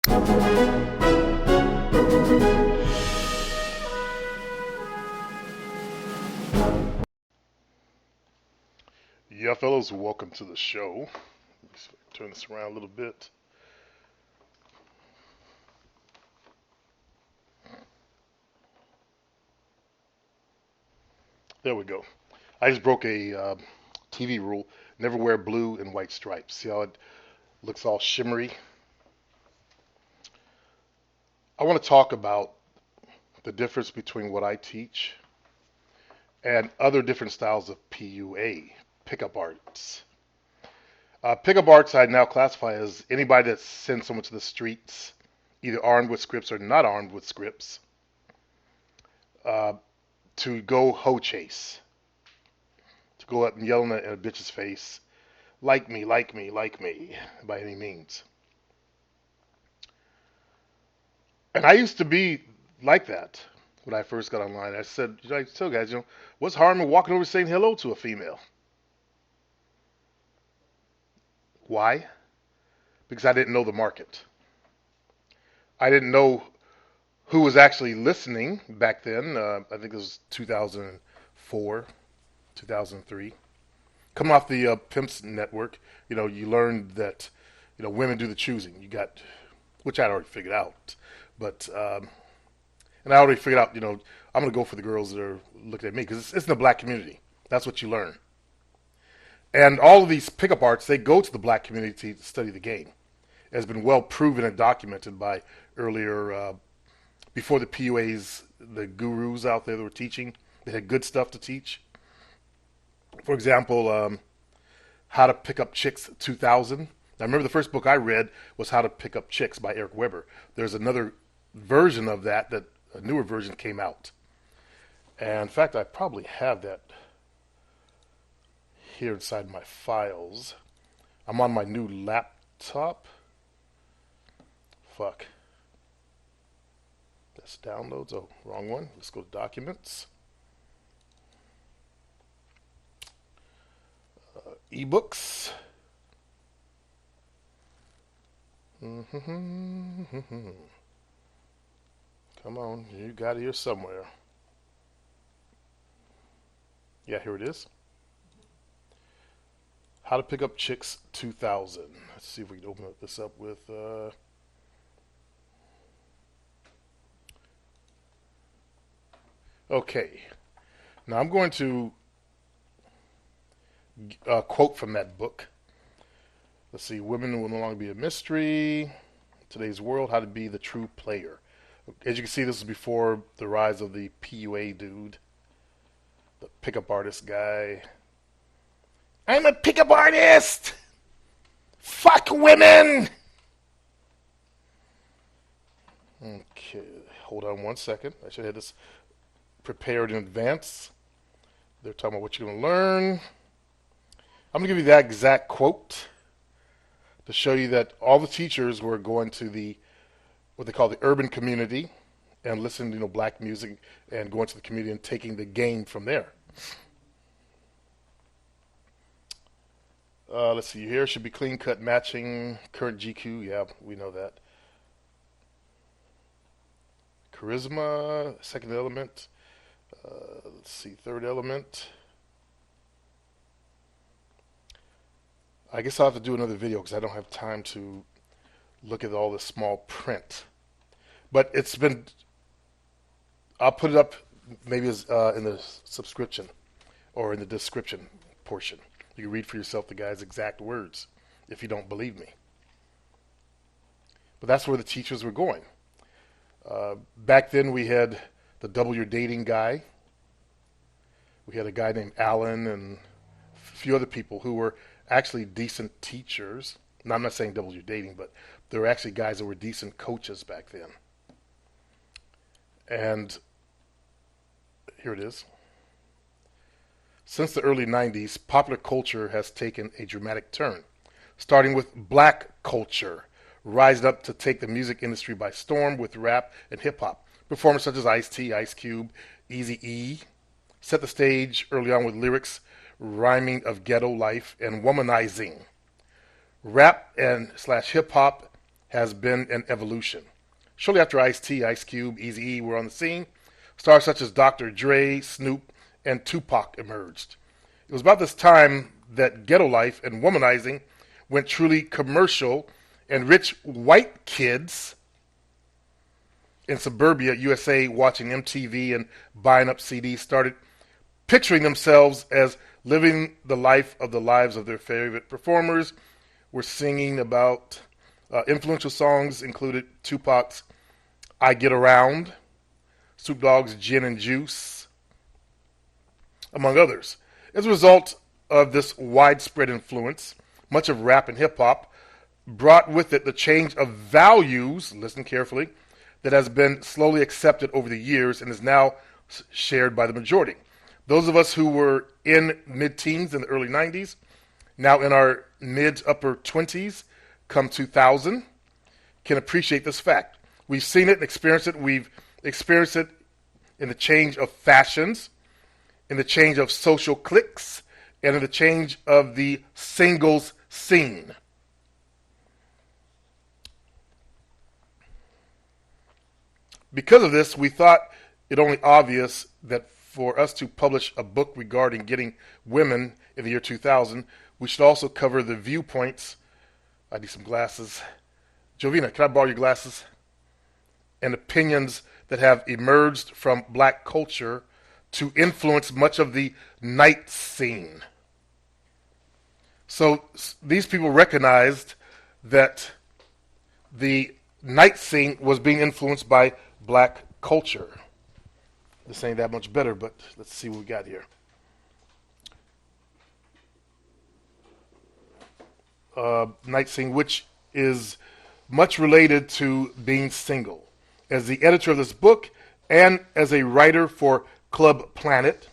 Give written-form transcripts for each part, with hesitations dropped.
Yeah, fellows, welcome to the show. Let's turn this around a little bit. There we go. I just broke a TV rule. Never wear blue and white stripes. See how it looks all shimmery? I want to talk about the difference between what I teach and other different styles of PUA, pickup arts. Pickup arts I now classify as anybody that sends someone to the streets, either armed with scripts or not armed with scripts, uh, to go hoe chase, to go up and yelling at a bitch's face, like me, like me, like me, by any means. And I used to be like that when I first got online. I said, I tell guys, what's harm in walking over saying hello to a female? Why? Because I didn't know the market. I didn't know who was actually listening back then. I think it was 2004, 2003. Coming off the Pimps Network, you learned that, women do the choosing. You got, which I'd already figured out, but and I already figured out, I'm gonna go for the girls that are looking at me because it's in the black community. That's what you learn. And all of these pickup arts, they go to the black community to study the game. It has been well proven and documented by earlier, before the PUAs, the gurus out there that were teaching. They had good stuff to teach. For example, How to Pick Up Chicks 2000. I remember the first book I read was How to Pick Up Chicks by Eric Weber. There's another version of that, a newer version came out. And in fact, I probably have that here inside my files. I'm on my new laptop. Fuck. That's downloads. Oh, wrong one. Let's go to documents. Ebooks. Come on, you got it here somewhere. Yeah, here it is. How to Pick Up Chicks 2000. Let's see if we can open this up with. Okay. Now I'm going to quote from that book. Let's see. Women will no longer be a mystery. Today's world, how to be the true player. As you can see, this is before the rise of the PUA dude, the pickup artist guy. I'm a pickup artist! Fuck women! Okay, hold on one second. I should have this prepared in advance. They're talking about what you're going to learn. I'm going to give you that exact quote to show you that all the teachers were going to the what they call the urban community and listening to black music and going to the community and taking the game from there. Let's see, your hair should be clean cut, matching current GQ. Yeah, we know that. Charisma, second element. Let's see, third element. I guess I'll have to do another video because I don't have time to look at all this small print. But it's been, I'll put it up maybe as, in the subscription or in the description portion. You can read for yourself the guy's exact words if you don't believe me. But that's where the teachers were going. Back then we had the Double Your Dating guy. We had a guy named Alan and a few other people who were actually decent teachers. Now, I'm not saying Double Your Dating, but there were actually guys that were decent coaches back then. And here it is. Since the early 90s, popular culture has taken a dramatic turn, starting with black culture, rising up to take the music industry by storm with rap and hip-hop. Performers such as Ice-T, Ice Cube, Eazy-E set the stage early on with lyrics rhyming of ghetto life and womanizing. Rap and slash hip-hop has been an evolution. Shortly after Ice-T, Ice Cube, Eazy-E were on the scene, stars such as Dr. Dre, Snoop, and Tupac emerged. It was about this time that ghetto life and womanizing went truly commercial, and rich white kids in suburbia USA watching MTV and buying up CDs started picturing themselves as living the life of the lives of their favorite performers. Were singing about influential songs included Tupac's I Get Around, Snoop Dogg's Gin and Juice, among others. As a result of this widespread influence, much of rap and hip hop brought with it the change of values, listen carefully, that has been slowly accepted over the years and is now shared by the majority. Those of us who were in mid-teens in the early 90s, now in our mid-upper 20s, come 2000, can appreciate this fact. We've seen it and experienced it. We've experienced it in the change of fashions, in the change of social cliques, and in the change of the singles scene. Because of this, we thought it only obvious that for us to publish a book regarding getting women in the year 2000, we should also cover the viewpoints. I need some glasses. Jovina, can I borrow your glasses? And opinions that have emerged from black culture to influence much of the night scene. So these people recognized that the night scene was being influenced by black culture. This ain't that much better, but let's see what we got here. Night scene, which is much related to being single. As the editor of this book and as a writer for Club Planet,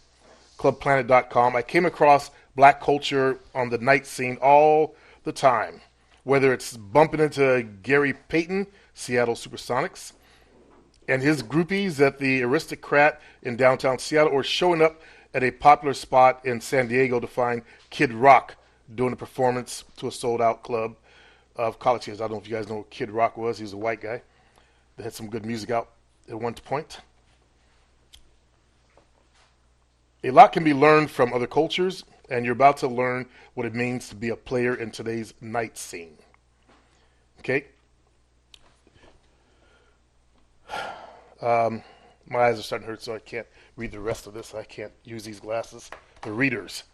clubplanet.com, I came across black culture on the night scene all the time. Whether it's bumping into Gary Payton, Seattle Supersonics, and his groupies at the Aristocrat in downtown Seattle, or showing up at a popular spot in San Diego to find Kid Rock doing a performance to a sold-out club of college kids. I don't know if you guys know what Kid Rock was. He was a white guy that had some good music out at one point. A lot can be learned from other cultures, and you're about to learn what it means to be a player in today's night scene. Okay? My eyes are starting to hurt, so I can't read the rest of this. I can't use these glasses. The readers.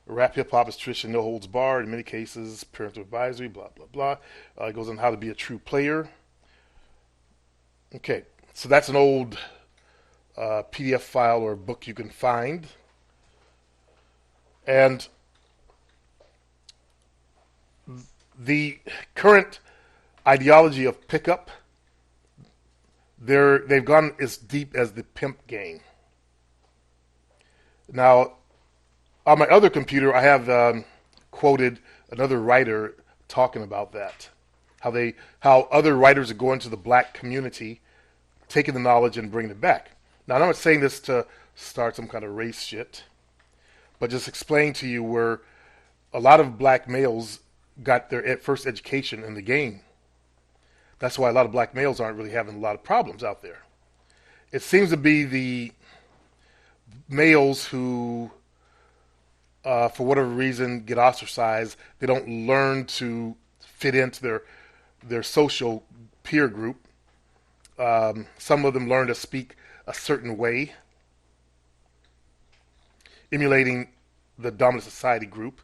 Rap hip-hop is tradition, no holds barred. In many cases, parental advisory, blah, blah, blah. It goes on how to be a true player. Okay, so that's an old PDF file or book you can find. And the current ideology of pickup, they've gone as deep as the pimp game. Now, on my other computer, I have quoted another writer talking about that. How other writers are going to the black community, taking the knowledge and bringing it back. Now, I'm not saying this to start some kind of race shit, but just explain to you where a lot of black males got their first education in the game. That's why a lot of black males aren't really having a lot of problems out there. It seems to be the males who, for whatever reason, get ostracized. They don't learn to fit into their social peer group. Some of them learn to speak a certain way, emulating the dominant society group.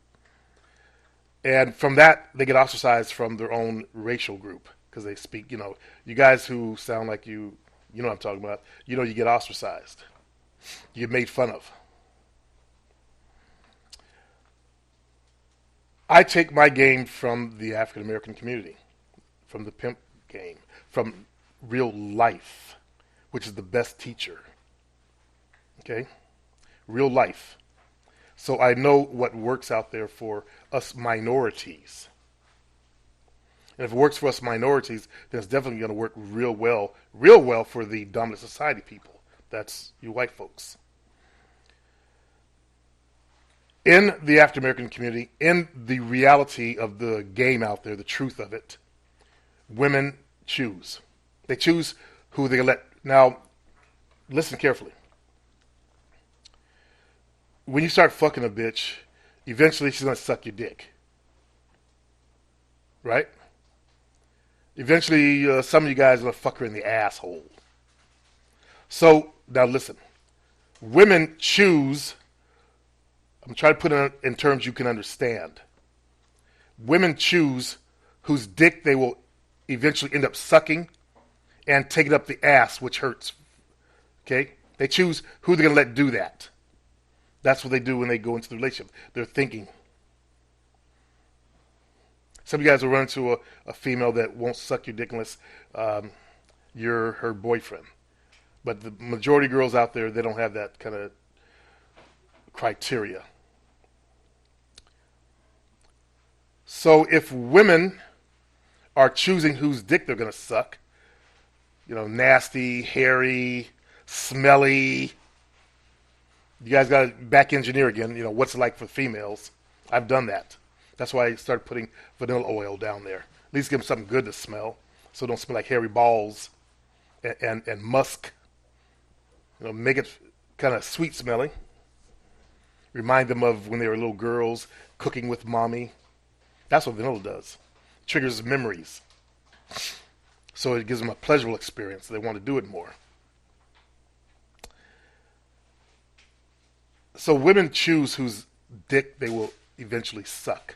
And from that, they get ostracized from their own racial group because they speak, you guys who sound like you know what I'm talking about, you get ostracized. You get made fun of. I take my game from the African American community, from the pimp game, from real life, which is the best teacher. Okay? Real life. So I know what works out there for us minorities. And if it works for us minorities, then it's definitely going to work real well for the dominant society people. That's you white folks. In the African American community, in the reality of the game out there, the truth of it, women choose. They choose who they let. Now, listen carefully. When you start fucking a bitch, eventually she's gonna suck your dick, right? Eventually, some of you guys are gonna fuck her in the asshole. So now listen, women choose. I'm trying to put it in terms you can understand. Women choose whose dick they will eventually end up sucking and take it up the ass, which hurts. Okay? They choose who they're going to let do that. That's what they do when they go into the relationship. They're thinking. Some of you guys will run into a female that won't suck your dick unless you're her boyfriend. But the majority of girls out there, they don't have that kind of criteria. So if women are choosing whose dick they're going to suck, nasty, hairy, smelly, you guys got to back engineer again, what's it like for females. I've done that. That's why I started putting vanilla oil down there. At least give them something good to smell, so it don't smell like hairy balls and musk. Make it kind of sweet smelling. Remind them of when they were little girls cooking with mommy. That's what vanilla does. It triggers memories. So it gives them a pleasurable experience. They want to do it more. So women choose whose dick they will eventually suck.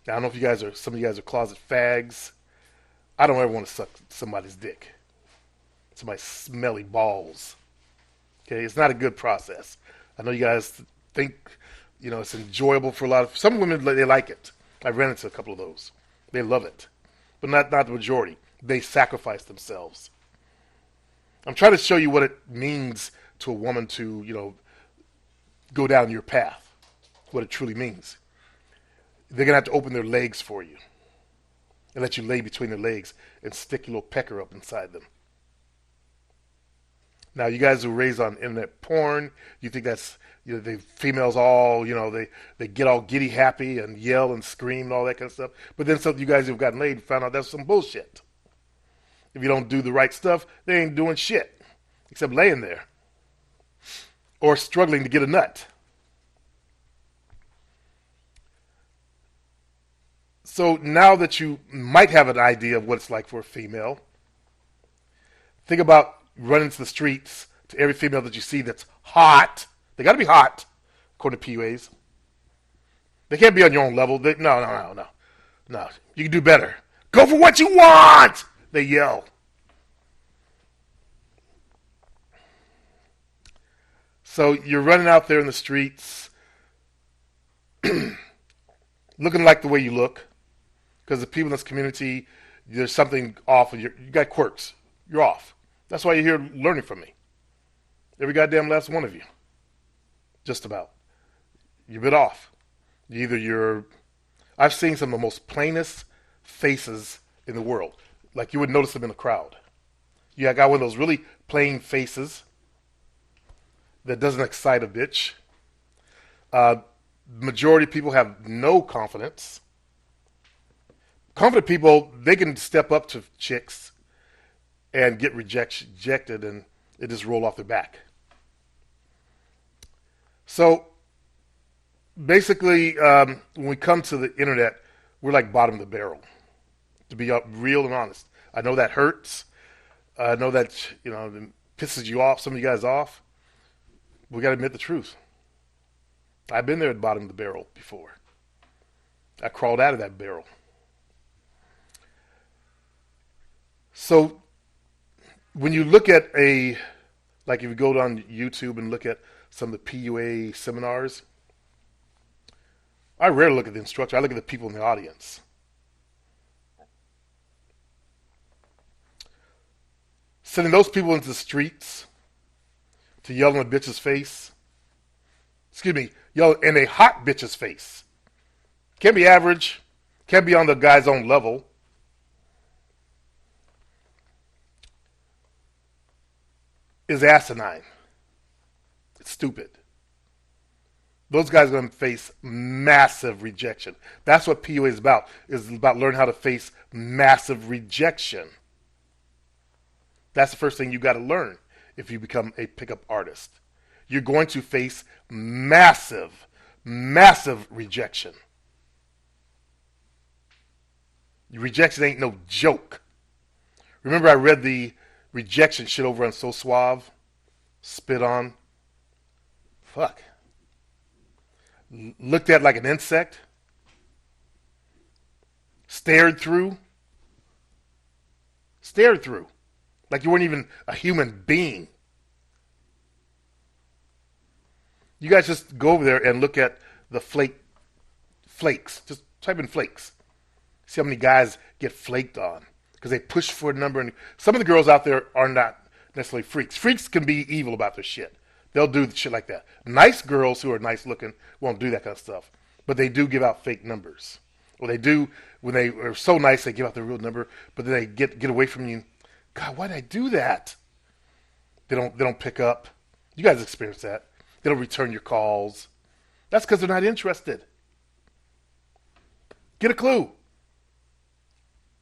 Now, I don't know if some of you guys are closet fags. I don't ever want to suck somebody's dick. Somebody's smelly balls. Okay, it's not a good process. I know you guys think, it's enjoyable for a lot of, some women, they like it. I've ran into a couple of those. They love it. But not the majority. They sacrifice themselves. I'm trying to show you what it means to a woman to, go down your path. What it truly means. They're going to have to open their legs for you. And let you lay between their legs and stick your little pecker up inside them. Now, you guys who are raised on internet porn, you think that's, the females all, they get all giddy happy and yell and scream and all that kind of stuff. But then some of you guys who've gotten laid found out that's some bullshit. If you don't do the right stuff, they ain't doing shit except laying there or struggling to get a nut. So now that you might have an idea of what it's like for a female, think about running to the streets to every female that you see that's hot. They got to be hot, according to PUAs. They can't be on your own level. No. You can do better. Go for what you want, they yell. So you're running out there in the streets looking like the way you look, because the people in this community, there's something off. You got quirks. You're off. That's why you're here learning from me. Every goddamn last one of you. Just about. You're a bit off. I've seen some of the most plainest faces in the world. Like you would notice them in a crowd. You got one of those really plain faces that doesn't excite a bitch. Majority of people have no confidence. Confident people, they can step up to chicks and get rejected and it just roll off their back. So basically, when we come to the internet, we're like bottom of the barrel, to be real and honest. I know that hurts. I know that, it pisses you off, some of you guys off. We got to admit the truth. I've been there at the bottom of the barrel before. I crawled out of that barrel. So when you look at like if you go on YouTube and look at some of the PUA seminars, I rarely look at the instructor. I look at the people in the audience. Sending those people into the streets to yell in a bitch's face. Yell in a hot bitch's face. Can't be average. Can't be on the guy's own level. Is asinine. It's stupid. Those guys are going to face massive rejection. That's what PUA is about learning how to face massive rejection. That's the first thing you got to learn if you become a pickup artist. You're going to face massive, massive rejection. Rejection ain't no joke. Remember I read the rejection shit over on So Suave? Spit on. Fuck. Looked at like an insect. Stared through. Stared through. Like you weren't even a human being. You guys just go over there and look at the flakes. Just type in flakes. See how many guys get flaked on. Because they push for a number. And some of the girls out there are not necessarily freaks. Freaks can be evil about their shit. They'll do shit like that. Nice girls who are nice looking won't do that kind of stuff. But they do give out fake numbers. Or they do, when they are so nice, they give out their real number. But then they get away from you. God, why did I do that? They don't pick up. You guys experience that. They don't return your calls. That's because they're not interested. Get a clue.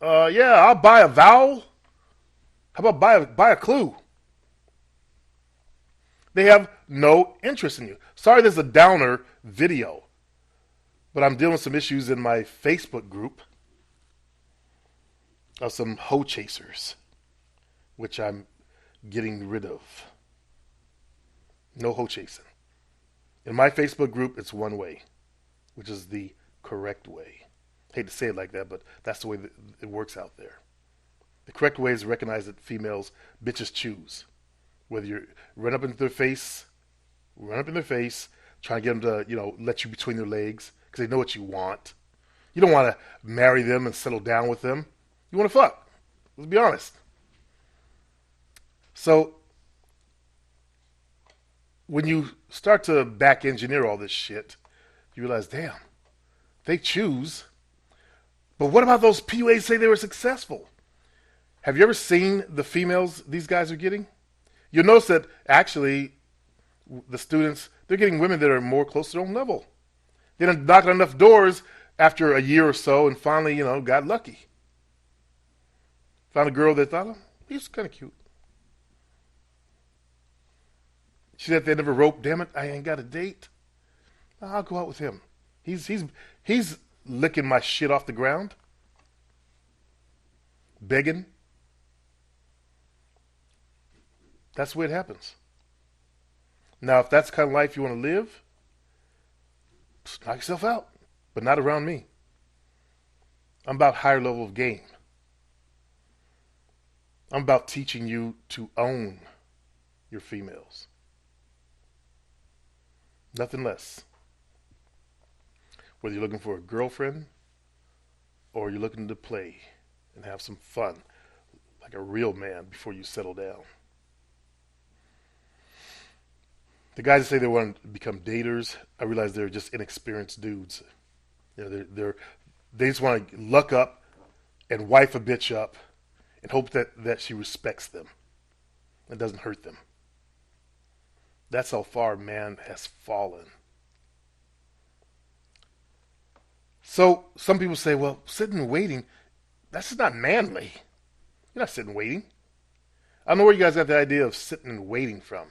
Yeah, I'll buy a vowel. How about buy a clue? They have no interest in you. Sorry, there's a downer video, but I'm dealing with some issues in my Facebook group of some hoe chasers, which I'm getting rid of. No hoe chasing. In my Facebook group, it's one way, which is the correct way. Hate to say it like that, but that's the way that it works out there. The correct way is to recognize that bitches choose. Whether you run up in their face, trying to get them to, let you between their legs because they know what you want. You don't want to marry them and settle down with them. You want to fuck. Let's be honest. So when you start to back engineer all this shit, you realize, damn, they choose. But what about those PUAs say they were successful? Have you ever seen the females these guys are getting? You'll notice that actually the students, they're getting women that are more close to their own level. They done knocked on enough doors after a year or so and finally, got lucky. Found a girl that thought, oh, he's kind of cute. She said they never roped, damn it, I ain't got a date. I'll go out with him. He's licking my shit off the ground. Begging. That's the way it happens. Now, if that's the kind of life you want to live, just knock yourself out. But not around me. I'm about higher level of game. I'm about teaching you to own your females. Nothing less. Whether you're looking for a girlfriend or you're looking to play and have some fun like a real man before you settle down. The guys that say they want to become daters, I realize they're just inexperienced dudes. They just want to luck up and wife a bitch up and hope that she respects them and doesn't hurt them. That's how far man has fallen. So some people say, well, sitting and waiting, that's just not manly. You're not sitting waiting. I don't know where you guys got the idea of sitting and waiting from.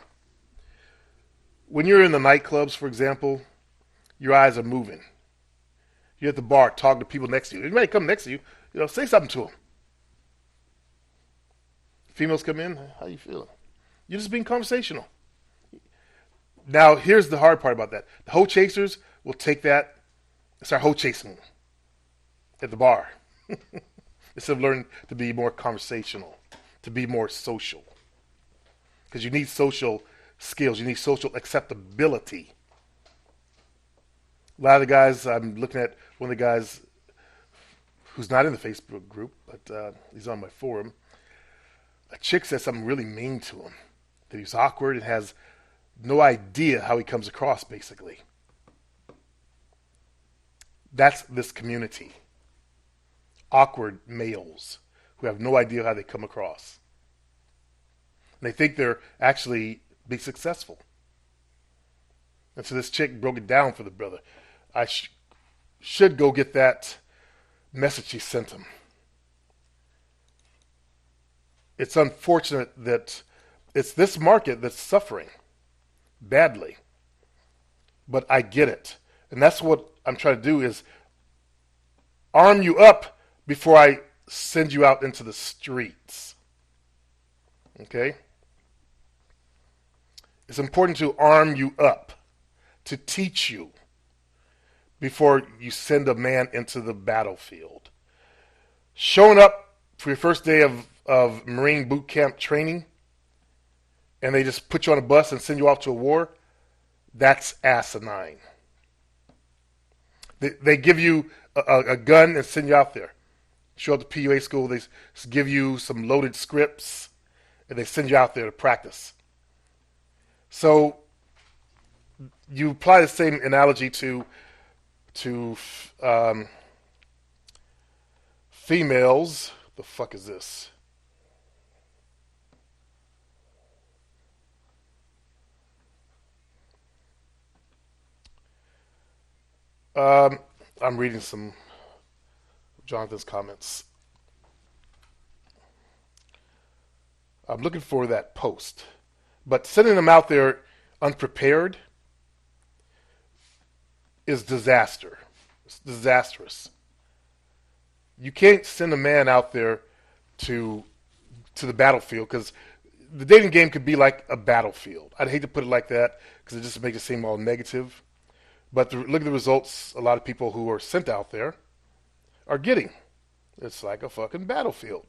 When you're in the nightclubs, for example, your eyes are moving. You're at the bar talking to people next to you. Anybody come next to you, say something to them. Females come in, how you feeling? You're just being conversational. Now, here's the hard part about that. The hoe chasers will take that and start hoe chasing at the bar. Instead of learning to be more conversational, to be more social. Because you need social skills. You need social acceptability. A lot of the guys, I'm looking at one of the guys who's not in the Facebook group, but he's on my forum. A chick said something really mean to him. That he's awkward and has no idea how he comes across, basically. That's this community. Awkward males who have no idea how they come across. And they think they're actually be successful. And so this chick broke it down for the brother. I should go get that message he sent him. It's unfortunate that it's this market that's suffering badly. But I get it. And that's what I'm trying to do is arm you up before I send you out into the streets. Okay? It's important to arm you up, to teach you before you send a man into the battlefield. Showing up for your first day of Marine boot camp training and they just put you on a bus and send you off to a war, that's asinine. They give you a gun and send you out there. Show up to PUA school, they give you some loaded scripts, and they send you out there to practice. So you apply the same analogy to females. The fuck is this? I'm reading some of Jonathan's comments. I'm looking for that post. But sending them out there unprepared is disaster. It's disastrous. You can't send a man out there to the battlefield because the dating game could be like a battlefield. I'd hate to put it like that because it just makes it seem all negative. But look at the results a lot of people who are sent out there are getting. It's like a fucking battlefield.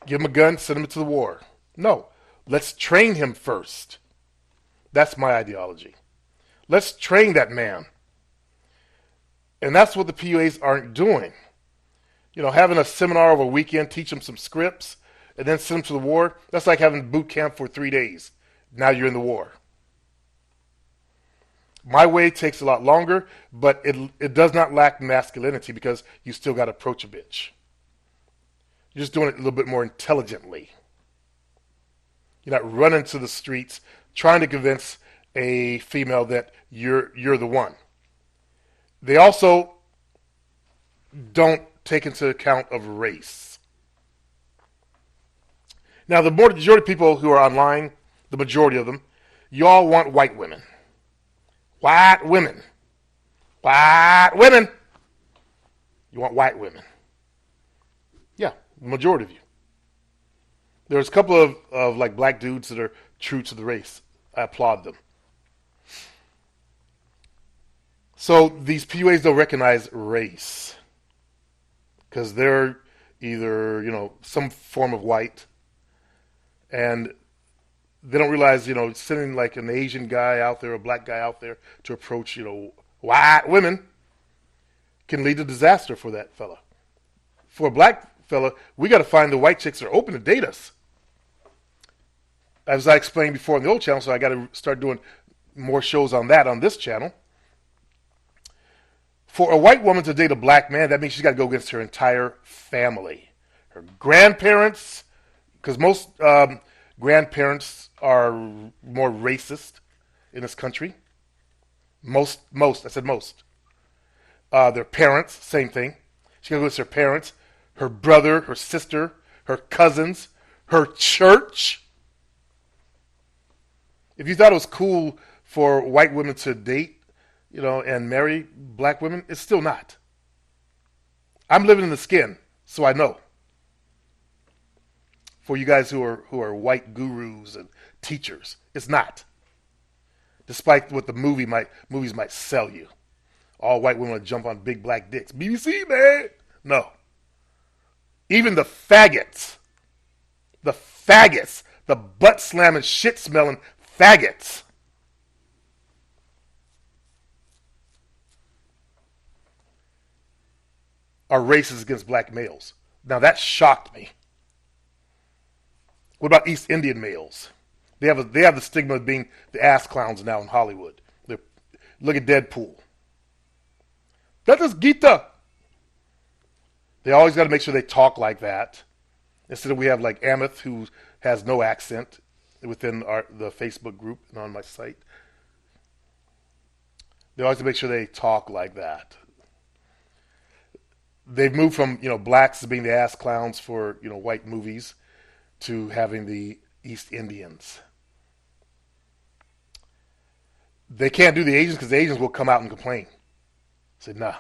Give him a gun, send him to the war. No, let's train him first. That's my ideology. Let's train that man. And that's what the PUAs aren't doing. You know, having a seminar over a weekend, teach them some scripts, and then send them to the war, that's like having boot camp for 3 days. Now you're in the war. My way takes a lot longer, but it does not lack masculinity because you still got to approach a bitch. You're just doing it a little bit more intelligently. You're not running to the streets trying to convince a female that you're the one. They also don't take into account of race. Now, the majority of people who are online, the majority of them, you all want white women. White women. White women. You want white women. Yeah, the majority of you. There's a couple of like black dudes that are true to the race. I applaud them. So these PUAs don't recognize race because they're either, some form of white, and they don't realize, sending like an Asian guy out there, a black guy out there to approach, white women can lead to disaster for that fella. For a black fella, we got to find the white chicks that are open to date us. As I explained before on the old channel, so I got to start doing more shows on that on this channel. For a white woman to date a black man, that means she's got to go against her entire family. Her grandparents, because most grandparents are more racist in this country. Most, I said most. Their parents, same thing. She's got to go against her parents, her brother, her sister, her cousins, her church. If you thought it was cool for white women to date, and marry black women, it's still not. I'm living in the skin, so I know. For you guys who are white gurus and teachers, it's not. Despite what the movies might sell you. All white women jump on big black dicks. BBC, man! No. Even the faggots, the butt slamming, shit smelling faggots, are racist against black males. Now that shocked me. What about East Indian males? They have the stigma of being the ass clowns now in Hollywood. Look at Deadpool. That is Gita. They always got to make sure they talk like that. Instead of we have like Ameth, who has no accent within the Facebook group and on my site. They always make sure they talk like that. They've moved from blacks being the ass clowns for white movies to having the East Indians. They can't do the Asians because the Asians will come out and complain. Say nah.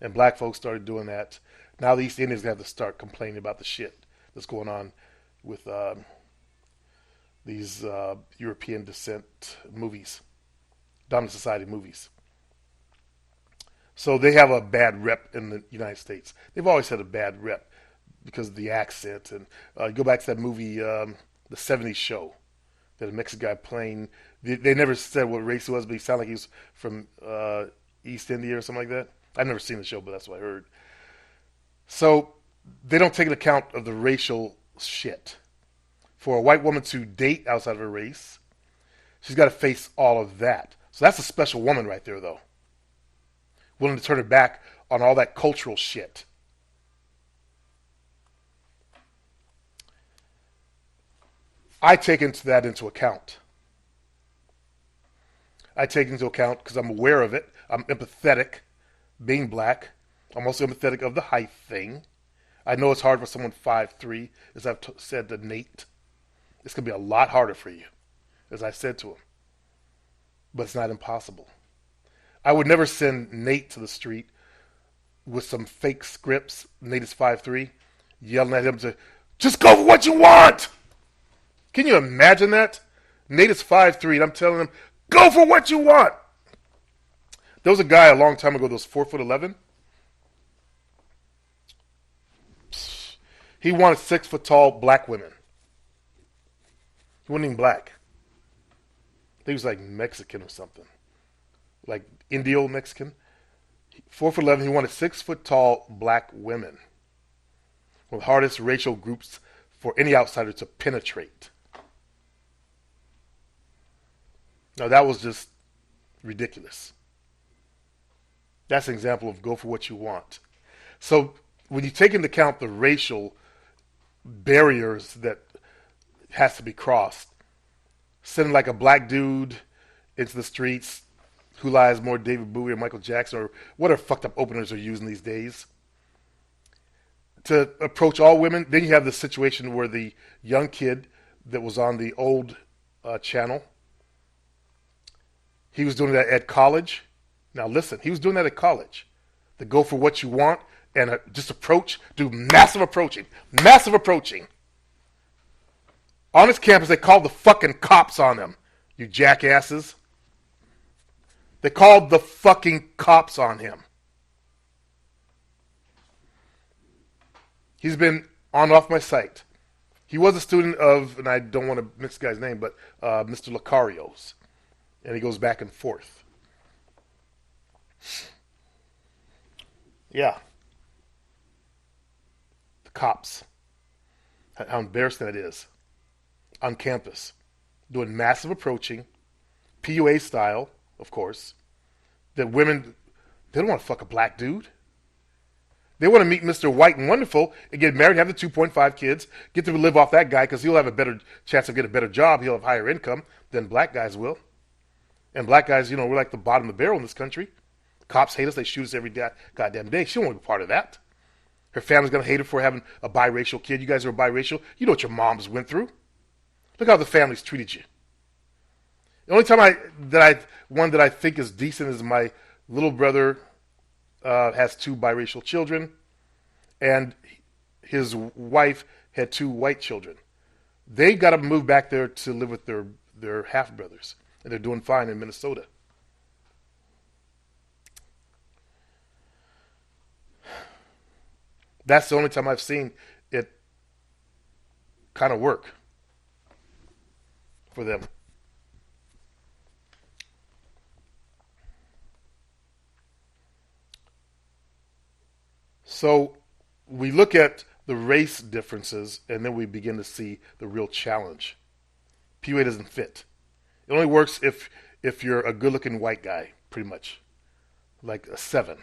And black folks started doing that. Now the East Indians have to start complaining about the shit that's going on with these European descent movies, dominant society movies. So they have a bad rep in the United States. They've always had a bad rep because of the accent. And you go back to that movie, The 70s Show, that a Mexican guy playing. They never said what race he was, but he sounded like he was from East India or something like that. I've never seen the show, but that's what I heard. So they don't take into account of the racial shit. For a white woman to date outside of her race, she's got to face all of that. So that's a special woman right there, though. Willing to turn her back on all that cultural shit. I take that into account. I take it into account because I'm aware of it. I'm empathetic, being black. I'm also empathetic of the height thing. I know it's hard for someone 5'3", as I've said to Nate. It's going to be a lot harder for you, as I said to him. But it's not impossible. I would never send Nate to the street with some fake scripts. Nate is 5'3", yelling at him to, just go for what you want! Can you imagine that? Nate is 5'3", and I'm telling him, go for what you want! There was a guy a long time ago that was 4'11". He wanted 6 foot tall black women. He wasn't even black. He was like Mexican or something. Like Indio Mexican. 4'11", he wanted 6 foot tall black women. One of the hardest racial groups for any outsider to penetrate. Now that was just ridiculous. That's an example of go for what you want. So when you take into account the racial barriers that has to be crossed, sending like a black dude into the streets who lies more David Bowie or Michael Jackson or whatever fucked up openers are using these days to approach all women. Then you have the situation where the young kid that was on the old channel, he was doing that at college. Now listen, he was doing that at college. To go for what you want and just approach, do massive approaching. Massive approaching. On his campus, they called the fucking cops on him. You jackasses. They called the fucking cops on him. He's been on and off my site. He was a student of, and I don't want to mix the guy's name, but Mr. Lucario's. And he goes back and forth. Yeah. The cops. How embarrassing that is. On campus. Doing massive approaching. PUA style, of course. That women, they don't want to fuck a black dude. They want to meet Mr. White and Wonderful and get married, have the 2.5 kids, get to live off that guy because he'll have a better chance of getting a better job. He'll have higher income than black guys will. And black guys, we're like the bottom of the barrel in this country. Cops hate us. They shoot us every goddamn day. She don't want to be part of that. Her family's going to hate her for having a biracial kid. You guys are biracial. You know what your moms went through. Look how the families treated you. The only time one that I think is decent is my little brother has 2 biracial children, and his wife had 2 white children. They got to move back there to live with their half brothers, and they're doing fine in Minnesota. That's the only time I've seen it kind of work for them. So we look at the race differences and then we begin to see the real challenge. PUA doesn't fit. It only works if you're a good-looking white guy, pretty much. Like a 7.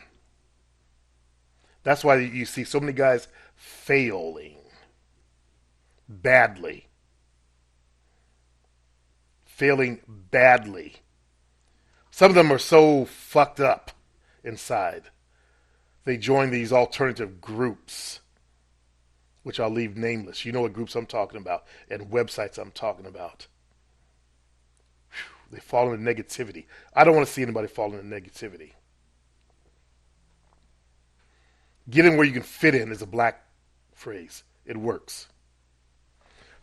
That's why you see so many guys failing. badly. Failing badly. Some of them are so fucked up inside. They join these alternative groups, which I'll leave nameless. You know what groups I'm talking about and websites I'm talking about. They fall into negativity. I don't want to see anybody fall into negativity. Get in where you can fit in is a black phrase. It works.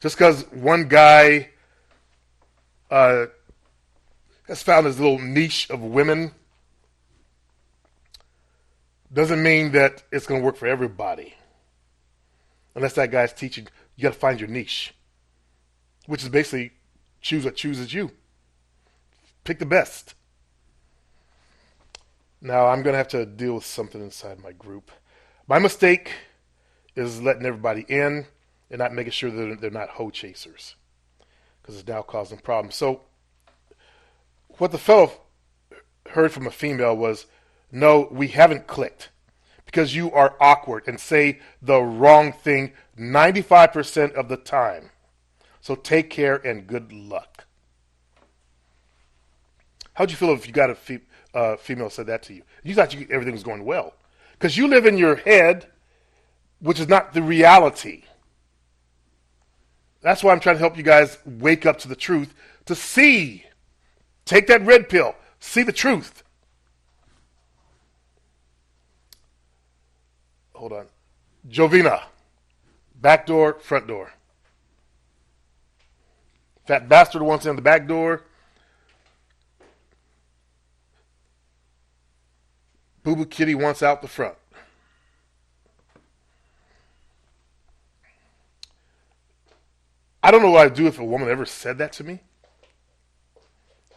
Just because one guy has found his little niche of women doesn't mean that it's going to work for everybody. Unless that guy's teaching, you got to find your niche, which is basically choose what chooses you. Pick the best. Now I'm going to have to deal with something inside my group. My mistake is letting everybody in and not making sure that they're not hoe chasers, because it's now causing problems. So what the fellow heard from a female was, no, we haven't clicked because you are awkward and say the wrong thing 95% of the time. So take care and good luck. How'd you feel if you got a female said that to you? You thought everything was going well. Because you live in your head, which is not the reality. That's why I'm trying to help you guys wake up to the truth, to see. Take that red pill. See the truth. Hold on. Jovina. Back door, front door. Fat bastard wants in the back door. Boo Boo Kitty wants out the front. I don't know what I'd do if a woman ever said that to me.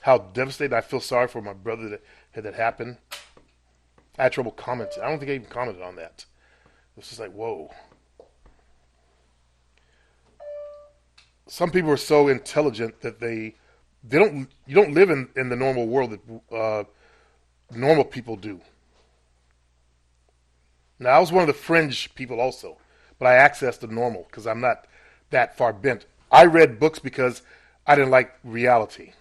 How devastated. I feel sorry for my brother that had that happen. I had trouble commenting. I don't think I even commented on that. It's just like, whoa. Some people are so intelligent that you don't live in the normal world that normal people do. Now, I was one of the fringe people also, but I accessed the normal because I'm not that far bent. I read books because I didn't like reality.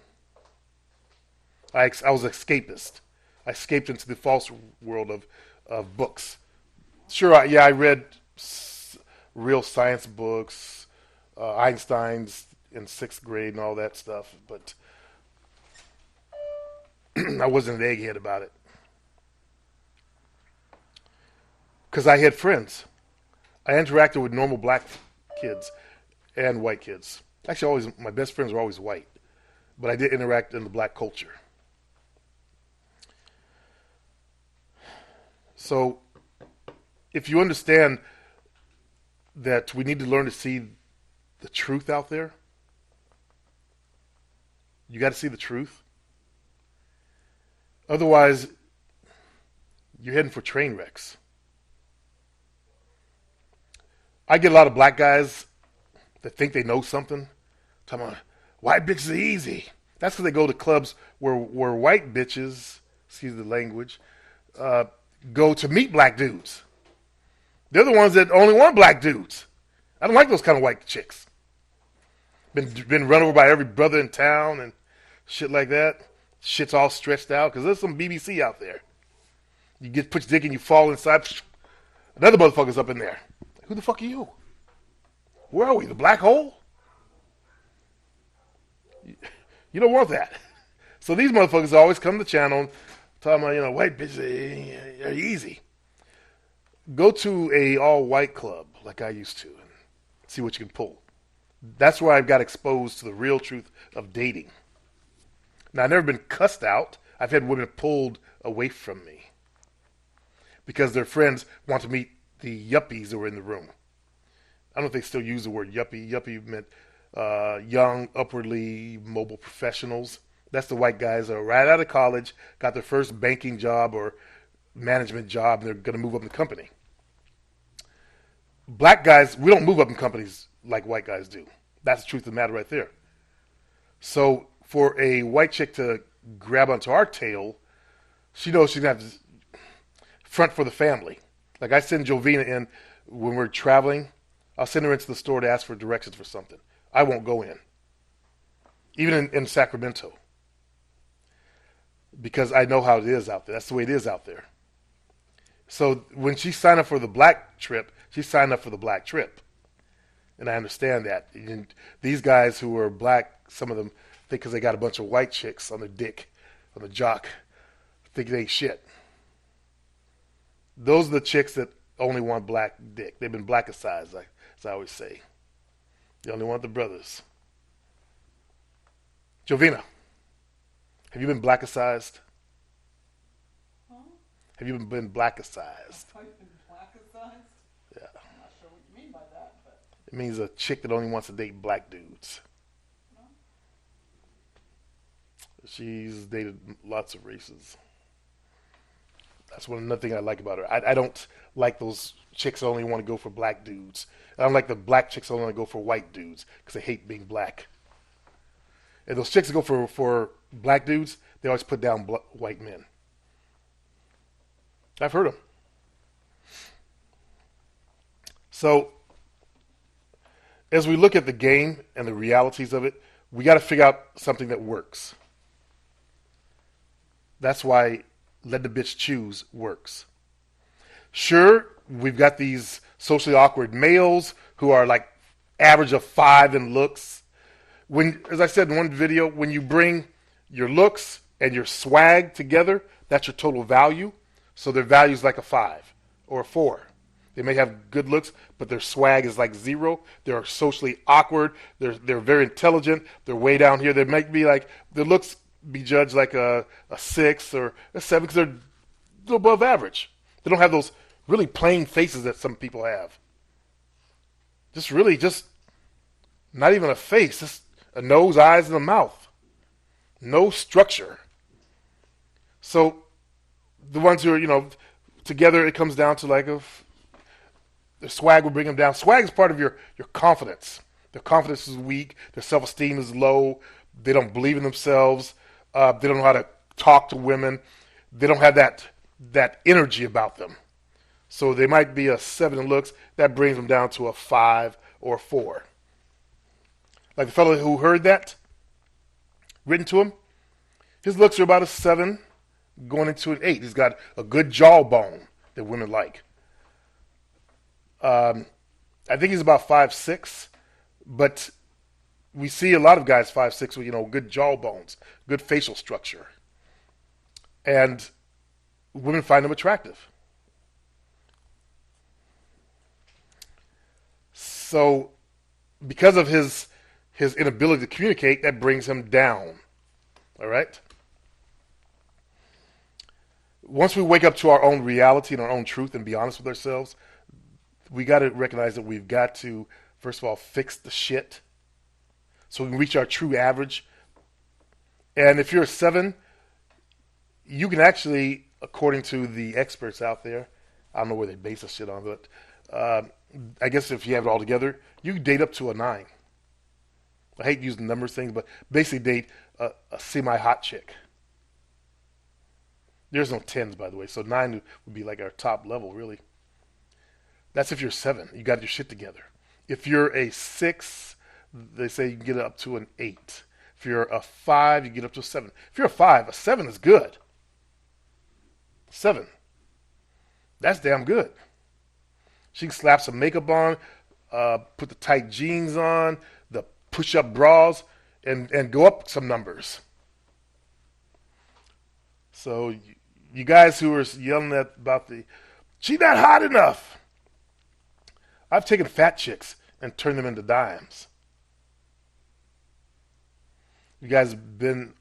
I was an escapist. I escaped into the false world of books. Sure, I read real science books, Einstein's in 6th grade and all that stuff, but I wasn't an egghead about it. Because I had friends. I interacted with normal black kids and white kids. Actually, my best friends were always white. But I did interact in the black culture. So, if you understand that we need to learn to see the truth out there, you got to see the truth. Otherwise, you're heading for train wrecks. I get a lot of black guys that think they know something. Talking about, white bitches are easy. That's because they go to clubs where white bitches, excuse the language, go to meet black dudes. They're the ones that only want black dudes. I don't like those kind of white chicks. Been run over by every brother in town and shit like that. Shit's all stretched out because there's some BBC out there. You put your dick and you fall inside. Another motherfucker's up in there. Who the fuck are you? Where are we? The black hole? You don't want that. So these motherfuckers always come to the channel talking about, white bitches are easy. Go to a all-white club like I used to and see what you can pull. That's where I got exposed to the real truth of dating. Now, I've never been cussed out. I've had women pulled away from me because their friends want to meet the yuppies that were in the room. I don't know if they still use the word yuppie. Yuppie meant young, upwardly mobile professionals. That's the white guys that are right out of college, got their first banking job or management job, and they're going to move up in the company. Black guys, we don't move up in companies like white guys do. That's the truth of the matter right there. So for a white chick to grab onto our tail, she knows she's going to have to front for the family. Like I send Jovina in when we're traveling. I'll send her into the store to ask for directions for something. I won't go in, even in Sacramento, because I know how it is out there. That's the way it is out there. So when she signed up for the black trip, she signed up for the black trip. And I understand that. And these guys who are black, some of them think because they got a bunch of white chicks on their dick, on the jock, think they ain't shit. Those are the chicks that only want black dick. They've been blackicized, as I always say. They only want the brothers. Jovina, have you been blackicized? Huh? Have you been blackicized? I've been blackicized? Yeah. I'm not sure what you mean by that, but It means a chick that only wants to date black dudes. no. She's dated lots of races. That's another thing I like about her. I don't like those chicks that only want to go for black dudes. I don't like the black chicks that only want to go for white dudes because they hate being black. And those chicks that go for black dudes, they always put down white men. I've heard them. So, as we look at the game and the realities of it, we got to figure out something that works. That's why Let the Bitch Choose works. Sure, we've got these socially awkward males who are like average of 5 in looks. When, as I said in one video, when you bring your looks and your swag together, that's your total value. So their value is like a 5 or a 4. They may have good looks, but their swag is like 0. They're socially awkward. They're very intelligent. They're way down here. They might be like, their looks be judged like a 6 or a 7 because they're a little above average. They don't have those really plain faces that some people have. Just not even a face, just a nose, eyes, and a mouth. No structure. So the ones who are, together, it comes down to like the swag will bring them down. Swag is part of your confidence. Their confidence is weak. Their self-esteem is low. They don't believe in themselves. They don't know how to talk to women. They don't have that energy about them. So they might be a 7 in looks. That brings them down to a 5 or 4. Like the fellow who heard that written to him, his looks are about a 7 going into an 8. He's got a good jawbone that women like. I think he's about 5'6", but we see a lot of guys 5'6" with good jawbones, good facial structure, and women find him attractive. So, because of his inability to communicate, that brings him down. All right. Once we wake up to our own reality and our own truth and be honest with ourselves, we got to recognize that we've got to, first of all, fix the shit so we can reach our true average. And if you're a 7, you can actually, according to the experts out there, I don't know where they base this shit on, but I guess if you have it all together, you can date up to a 9. I hate using numbers things, but basically date a semi-hot chick. There's no 10s, by the way, so 9 would be like our top level, really. That's if you're 7. You got your shit together. If you're a 6, they say you can get it up to an 8. If you're a 5, you get up to a 7. If you're a 5, a 7 is good. 7. That's damn good. She can slap some makeup on, put the tight jeans on, the push-up bras, and go up some numbers. So you guys who are yelling about she's not hot enough. I've taken fat chicks and turned them into dimes. You guys have been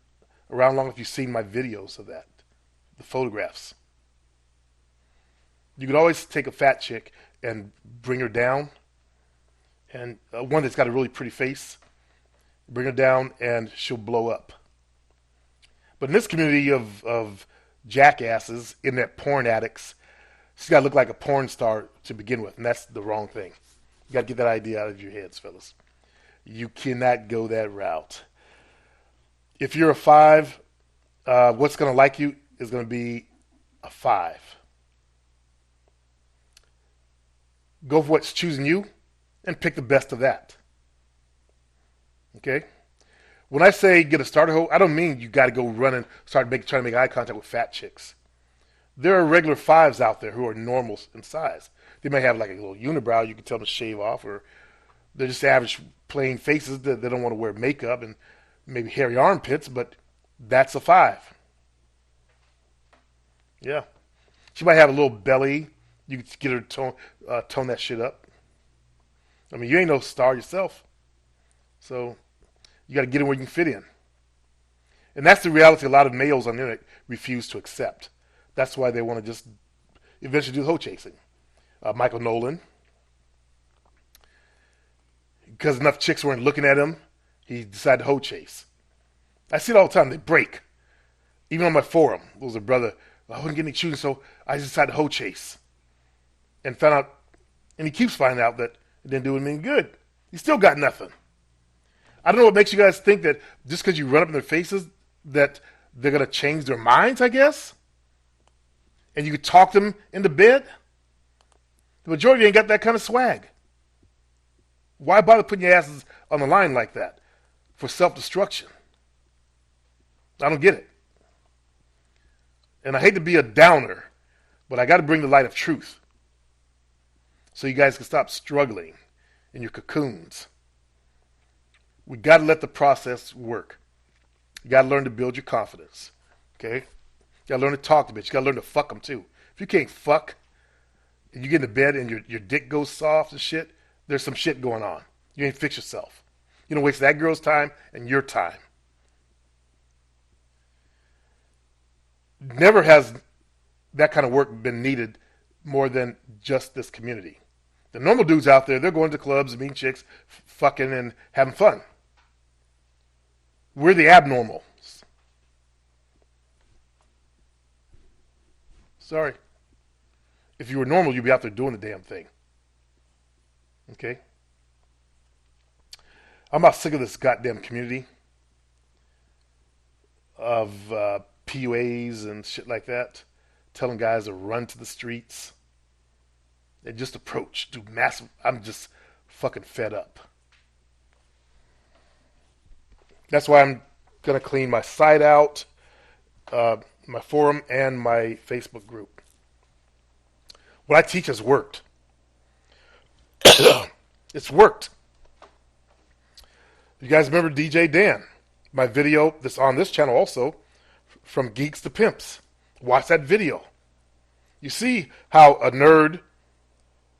around long if you've seen my videos of that, the photographs. You could always take a fat chick and bring her down, and one that's got a really pretty face, bring her down and she'll blow up. But in this community of jackasses, internet porn addicts, she's got to look like a porn star to begin with, and that's the wrong thing. You got to get that idea out of your heads, fellas. You cannot go that route. If you're a 5, what's going to like you is going to be a 5. Go for what's choosing you and pick the best of that. Okay? When I say get a starter hoe, I don't mean you got to go run and trying to make eye contact with fat chicks. There are regular fives out there who are normal in size. They may have like a little unibrow you can tell them to shave off, or they're just average plain faces that they don't want to wear makeup and maybe hairy armpits, but that's a 5. Yeah. She might have a little belly. You could get her to tone that shit up. I mean, you ain't no star yourself. So you got to get in where you can fit in. And that's the reality a lot of males on the internet refuse to accept. That's why they want to just eventually do hoe chasing. Michael Nolan. Because enough chicks weren't looking at him, he decided to hoe chase. I see it all the time. They break. Even on my forum, there was a brother, I wasn't getting any shooting, so I just decided to hoe chase. And found out, and he keeps finding out that it didn't do him any good. He still got nothing. I don't know what makes you guys think that just because you run up in their faces that they're going to change their minds, I guess? And you could talk them into bed? The majority ain't got that kind of swag. Why bother putting your asses on the line like that? For self-destruction. I don't get it. And I hate to be a downer, but I got to bring the light of truth. So you guys can stop struggling in your cocoons. We got to let the process work. You got to learn to build your confidence. Okay? You got to learn to talk to bitches. You got to learn to fuck them too. If you can't fuck, and you get into bed and your dick goes soft and shit, there's some shit going on. You ain't fix yourself. You don't waste that girl's time and your time. Never has that kind of work been needed more than just this community. The normal dudes out there, they're going to clubs, meeting chicks, fucking and having fun. We're the abnormals. Sorry. If you were normal, you'd be out there doing the damn thing. Okay? I'm about sick of this goddamn community of PUAs and shit like that, telling guys to run to the streets and just approach, do massive. I'm just fucking fed up. That's why I'm gonna clean my site out, my forum, and my Facebook group. What I teach has worked. It's worked. You guys remember DJ Dan? My video that's on this channel also, From Geeks to Pimps. Watch that video. You see how a nerd,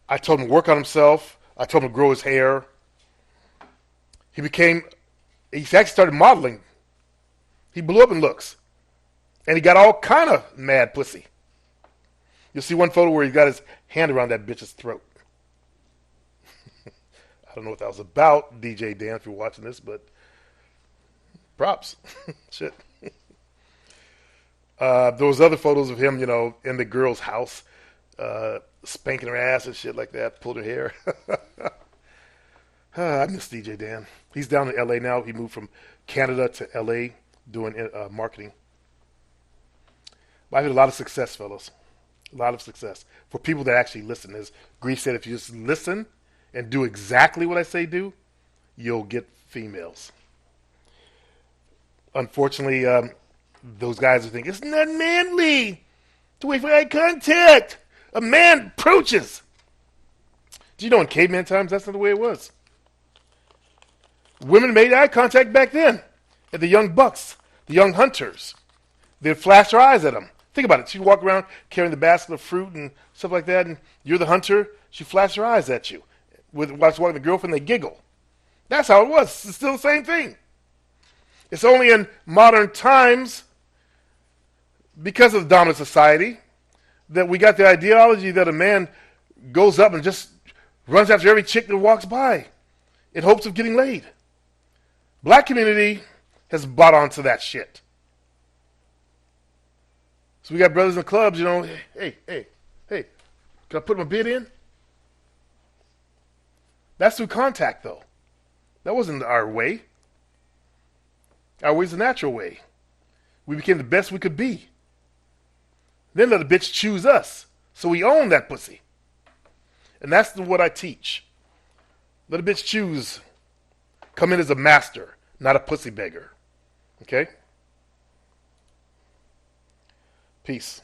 I told him to work on himself. I told him to grow his hair. He actually started modeling. He blew up in looks. And he got all kind of mad pussy. You'll see one photo where he got his hand around that bitch's throat. I don't know what that was about, DJ Dan, if you're watching this, but props. Shit. There was other photos of him, in the girl's house, spanking her ass and shit like that, pulled her hair. I miss DJ Dan. He's down in L.A. now. He moved from Canada to L.A. doing marketing. But I've had a lot of success, fellas. A lot of success. For people that actually listen. As Grease said, if you just listen and do exactly what I say do, you'll get females. Unfortunately, those guys who think it's not manly to wait for eye contact. A man approaches. Do you know in caveman times, that's not the way it was. Women made eye contact back then. And the young bucks, the young hunters, they'd flash their eyes at them. Think about it. She'd walk around carrying the basket of fruit and stuff like that, and you're the hunter. She flashed her eyes at you. While she's walking the girlfriend, they giggle. That's how it was. It's still the same thing. It's only in modern times, because of the dominant society, that we got the ideology that a man goes up and just runs after every chick that walks by in hopes of getting laid. Black community has bought onto that shit. So we got brothers in the clubs, hey, can I put my bid in? That's through contact, though. That wasn't our way. Our way's the natural way. We became the best we could be. Then let the bitch choose us. So we own that pussy. And that's what I teach. Let a bitch choose. Come in as a master, not a pussy beggar. Okay? Peace.